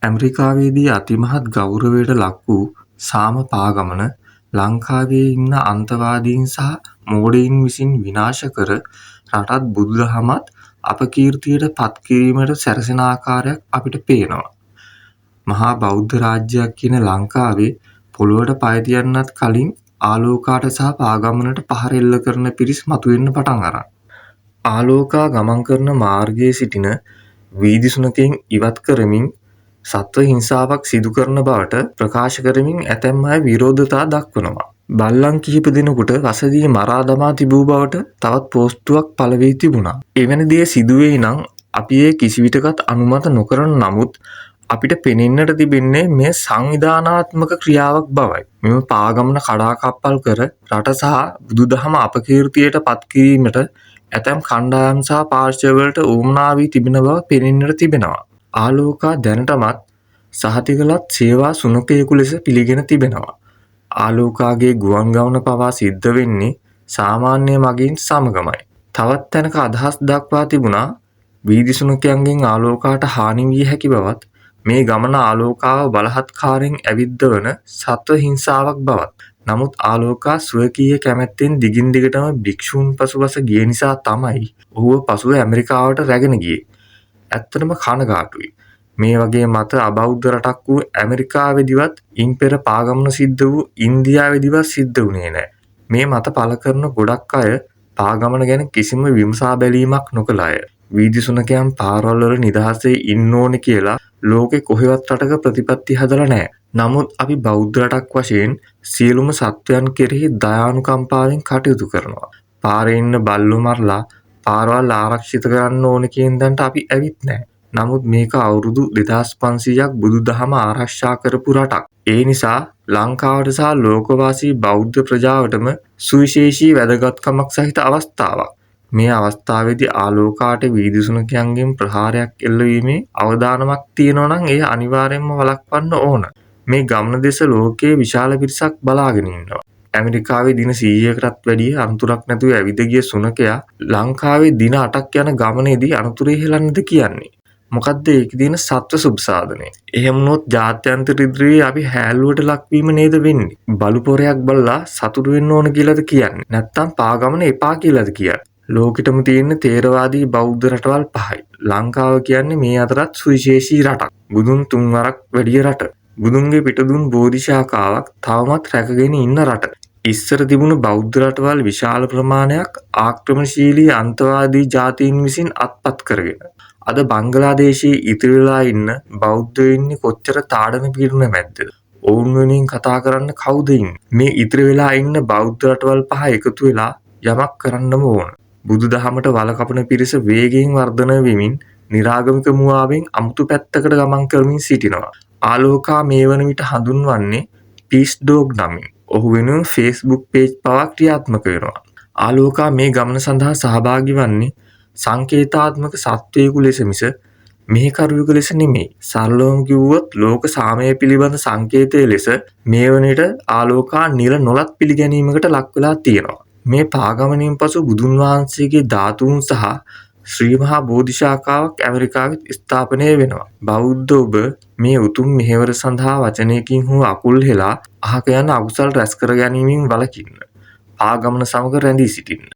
ඇමරිකාවේදී අතිමහත් ගෞරවයට ලක් වූ සාම පාගමන ලංකාවේ ඉන්න අන්තවාදීන් සහ මෝඩයින් විසින් විනාශ කර රටත් බුදුදහමත් අපකීර්තියට පත්කිරීමට සැරසෙන ආකාරයක් අපිට පේනවා. මහා බෞද්ධ රාජ්‍යයක් කියන ලංකාවේ පොළොවට පය තියන්නත් කලින් ආලෝකාට සහ පාගමනට පහර එල්ල කරන පිරිස් මතුවෙන්න පටන් අරන්. ආලෝකා ගමන් කරන මාර්ගයේ සිටින වීදිසුනකෙන් ඉවත් කරමින් සත්ව හිංසාවක් සිදු කරන බවට ප්‍රකාශ කරමින් ඇතැම් අය විරෝධතා දක්වනවා. බල්ලන් කිහිප දෙනෙකුට වසදී මරා දමා තිබූ බවට තවත් පෝස්ටුවක් පළ වී තිබුණා. එවැනි දේ සිදුවේ නම් අපි ඒ කිසිවිටකත් අනුමත නොකරන නමුත් අපිට පෙනෙන්නට තිබෙන්නේ මේ සංවිධානාත්මක ක්‍රියාවක් බවයි. මෙම පාගමන කඩාකප්පල් කර රට සහ බුදුදහම අපකීර්තියට පත් කිරීමට ඇතැම් කණ්ඩායම් සහ පාර්ශවවලට උවමනා වී තිබෙන බව පෙනෙන්නට තිබෙනවා. ආලෝකා දැනටමත් සහතිකලත් සේවා සුනකයෙකු ලෙස පිළිගෙන තිබෙනවා. ආලෝකාගේ ගුවන් ගමන පවා සිද්ධ වෙන්නේ සාමාන්‍ය මගින් සමගමයි. තවත් තැනක අදහස් දක්වා තිබුණා වීදිසුනකයන්ගෙන් ආලෝකාට හානි විය හැකි බවත් මේ ගමන ආලෝකාව බලහත්කාරයෙන් ඇවිද්දවන සත්ව හිංසාවක් බවත්. නමුත් ආලෝකා ස්වකීය කැමැත්තෙන් දිගින් දිගටම භික්ෂූන් පසුපස ගිය නිසා තමයි ඔහුව පසුව ඇමරිකාවට රැගෙන ගියේ. ඇත්තටම කනගාටුයි. මේ වගේ මත අබෞද්ධ රටක් වූ ඇමරිකාවේදිවත් ඉන් පෙර පාගමන සිද්ධ වූ ඉන්දියාවේදිවත් සිද්ධ වුණේ නැහැ. මේ මත පළ කරන ගොඩක් අය පාගමන ගැන කිසිම විමසා බැලීමක් නොකළ අය. වීදිසුනකයන් පාරවල් වල නිදහසේ ඉන්න ඕනේ කියලා ලෝකෙ කොහෙවත් රටක ප්‍රතිපත්ති හදලා නැහැ. නමුත් අපි බෞද්ධ රටක් වශයෙන් සියලුම සත්වයන් කෙරෙහි දයානුකම්පාවෙන් කටයුතු කරනවා. පාරේ ඉන්න බල්ලෝ මරලා පාරවල් ආරක්ෂිත කරන්න ඕනේ කියන දන්ට අපි ඇවිත් නැහැ. නමුත් මේක අවුරුදු 2500ක් බුදුදහම ආරක්ෂා කරපු රටක්. ඒ නිසා ලංකාවට සහ ලෝකවාසී බෞද්ධ ප්‍රජාවටම සුවිශේෂී වැදගත්කමක් සහිත අවස්ථාවක්. මේ අවස්ථාවේදී ආලෝකාට වීදිසුනකයන්ගෙන් ප්‍රහාරයක් එල්ලවීමේ අවදානමක් තියෙනවා නම් එය අනිවාර්යයෙන්ම වළක්වන්න ඕන. මේ ගමන දෙස ලෝකයේ විශාල පිරිසක් බලාගෙන ඉන්නවා. ඇමරිකාවේ දින 100කටත් වැඩිය අනතුරක් නැතුව ඇවිද ගිය සුනකයා ලංකාවේ දින 8ක් යන ගමනේදී අනතුරේ හෙලන්නද කියන්නේ. මොකද්ද ඒකේ තියෙන සත්ව සුබසාධනය? එහෙම වුණොත් ජාත්‍යන්තර ඉදිරියේ අපි හැල්ලුවට ලක්වීම නේද වෙන්නේ? බලු පොරයක් බලලා සතුටු වෙන්න ඕන කියලාද කියන්නේ? නැත්තම් පාගමන එපා කියලාද කියන්නේ? ලෝකෙටම තියෙන තේරවාදී බෞද්ධ රටවල් 5යි. ලංකාව කියන්නේ මේ අතරත් සුවිශේෂී රටක්. බුදුන් 3 වරක් වැඩිය රට. බුදුන්ගේ පිටදුන් බෝධි ශාඛාවක් තවමත් රැකගෙන ඉන්න රට. ඉස්සර තිබුණු බෞද්ධ රටවල් විශාල ප්‍රමාණයක් ආක්‍රමණශීලී අන්තවාදී ජාතීන් විසින් අත්පත් කරගෙන. අද බංගලාදේශයේ ඉතිරි වෙලා ඉන්න බෞද්ධයෝ ඉන්නේ කොච්චර තාඩන පීඩන මැද්දද? ඔවුන් වෙනුවෙන් කතා කරන්න කවුද ඉන්නේ? මේ ඉතිරි වෙලා ඉන්න බෞද්ධ රටවල් 5 එකතු වෙලා යමක් කරන්නම ඕන. බුදුදහමට වලකපන පිරිස වේගයෙන් වර්ධනය වෙමින් නිරාගමික මුවාවෙන් අමුතු පැත්තකට ගමන් කරමින් සිටිනවා. ආලෝකා මේ වන විට හඳුන්වන්නේ පීස් ඩොග් නමින්. ඔහු වෙනුවෙන් Facebook page පවා ක්‍රියාත්මක වෙනවා. ආලෝකා මේ ගමන සඳහා සහභාගී වන්නේ සංකේතාත්මක සත්වයෙකු ලෙස මිස මෙහෙකරුවෙකු ලෙස නෙමෙයි. සරලවම කිව්වොත් ලෝක සාමය පිළිබඳ සංකේතය ලෙස මේ වන විට ආලෝකා නිල නොලත් පිළිගැනීමකට ලක් වෙලා තියෙනවා. මේ පාගමනින් පසු බුදුන් වහන්සේගේ ධාතුන් සහ ශ්‍රී මහා බෝධි ශාඛාවක් ඇමරිකාවෙත් ස්ථාපනය වෙනවා. බෞද්ධ ඔබ මේ උතුම් මෙහෙවර සඳහා වචනයකින් හෝ අකුල් හෙලා අහක යන අකුසල් රැස් කර ගැනීමෙන් වළකින්න. පාගමන සමග රැඳී සිටින්න.